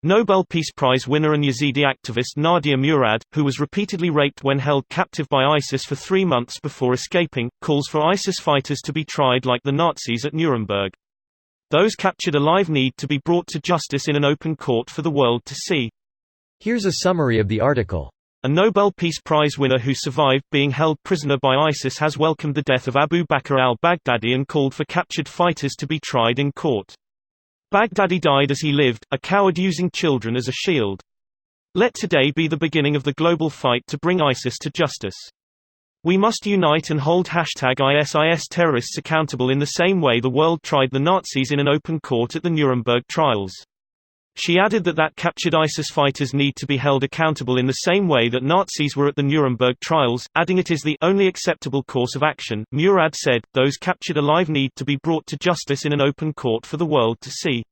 Nobel Peace Prize winner and Yazidi activist Nadia Murad, who was repeatedly raped when held captive by ISIS for 3 months before escaping, calls for ISIS fighters to be tried like the Nazis at Nuremberg. Those captured alive need to be brought to justice in an open court for the world to see. Here's a summary of the article. A Nobel Peace Prize winner who survived being held prisoner by ISIS has welcomed the death of Abu Bakr al-Baghdadi and called for captured fighters to be tried in court. Baghdadi died as he lived, a coward using children as a shield. Let today be the beginning of the global fight to bring ISIS to justice. We must unite and hold #ISIS terrorists accountable in the same way the world tried the Nazis in an open court at the Nuremberg trials. She added that captured ISIS fighters need to be held accountable in the same way that Nazis were at the Nuremberg trials, adding it is the only acceptable course of action. Murad said, those captured alive need to be brought to justice in an open court for the world to see.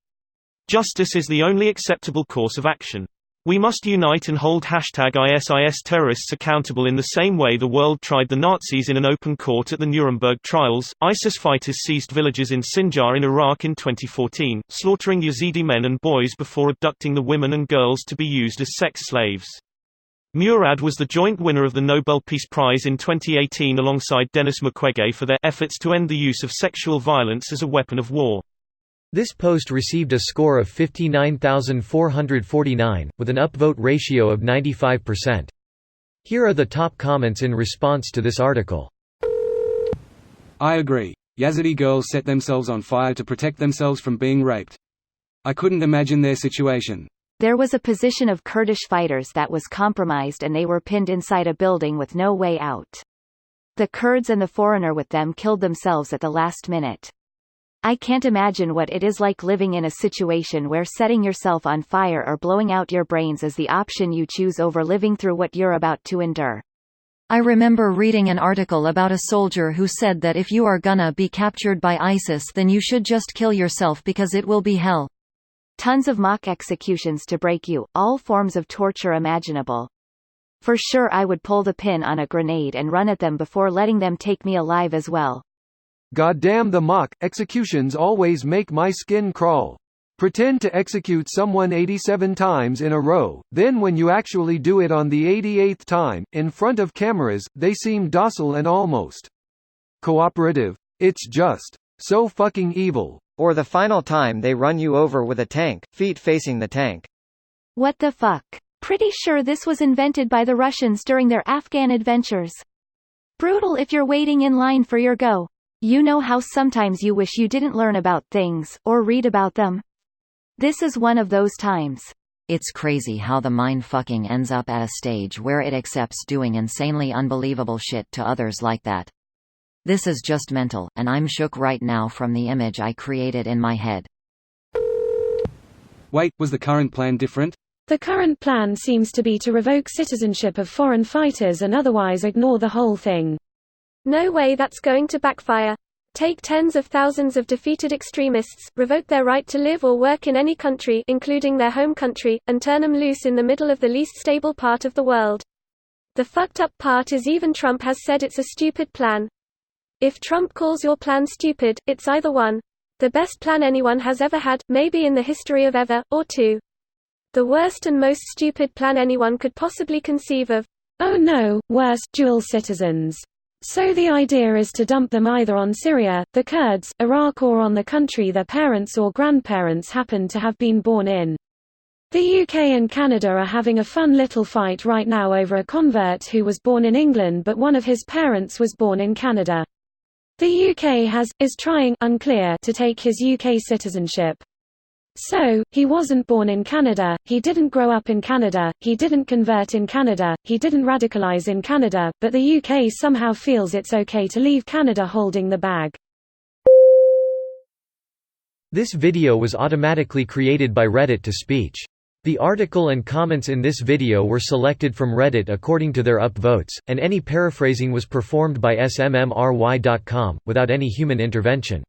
Justice is the only acceptable course of action. We must unite and hold #ISIS terrorists accountable in the same way the world tried the Nazis in an open court at the Nuremberg trials. ISIS fighters seized villages in Sinjar in Iraq in 2014, slaughtering Yazidi men and boys before abducting the women and girls to be used as sex slaves. Murad was the joint winner of the Nobel Peace Prize in 2018 alongside Denis Mukwege for their efforts to end the use of sexual violence as a weapon of war. This post received a score of 59,449, with an upvote ratio of 95%. Here are the top comments in response to this article. I agree. Yazidi girls set themselves on fire to protect themselves from being raped. I couldn't imagine their situation. There was a position of Kurdish fighters that was compromised and they were pinned inside a building with no way out. The Kurds and the foreigner with them killed themselves at the last minute. I can't imagine what it is like living in a situation where setting yourself on fire or blowing out your brains is the option you choose over living through what you're about to endure. I remember reading an article about a soldier who said that if you are gonna be captured by ISIS then you should just kill yourself because it will be hell. Tons of mock executions to break you, all forms of torture imaginable. For sure I would pull the pin on a grenade and run at them before letting them take me alive as well. Goddamn, the mock executions always make my skin crawl. Pretend to execute someone 87 times in a row, then when you actually do it on the 88th time, in front of cameras, they seem docile and almost cooperative. It's just so fucking evil. Or the final time they run you over with a tank, feet facing the tank. What the fuck? Pretty sure this was invented by the Russians during their Afghan adventures. Brutal if you're waiting in line for your go. You know how sometimes you wish you didn't learn about things, or read about them? This is one of those times. It's crazy how the mind fucking ends up at a stage where it accepts doing insanely unbelievable shit to others like that. This is just mental, and I'm shook right now from the image I created in my head. Wait, was the current plan different? The current plan seems to be to revoke citizenship of foreign fighters and otherwise ignore the whole thing. No way that's going to backfire. Take tens of thousands of defeated extremists, revoke their right to live or work in any country, including their home country, and turn them loose in the middle of the least stable part of the world. The fucked up part is even Trump has said it's a stupid plan. If Trump calls your plan stupid, it's either 1. The best plan anyone has ever had, maybe in the history of ever, or 2. The worst and most stupid plan anyone could possibly conceive of. Oh no, worse, dual citizens. So the idea is to dump them either on Syria, the Kurds, Iraq or on the country their parents or grandparents happen to have been born in. The UK and Canada are having a fun little fight right now over a convert who was born in England but one of his parents was born in Canada. The UK is trying, unclear, to take his UK citizenship. So, he wasn't born in Canada, he didn't grow up in Canada, he didn't convert in Canada, he didn't radicalize in Canada, but the UK somehow feels it's okay to leave Canada holding the bag. This video was automatically created by Reddit to speech. The article and comments in this video were selected from Reddit according to their upvotes, and any paraphrasing was performed by smmry.com, without any human intervention.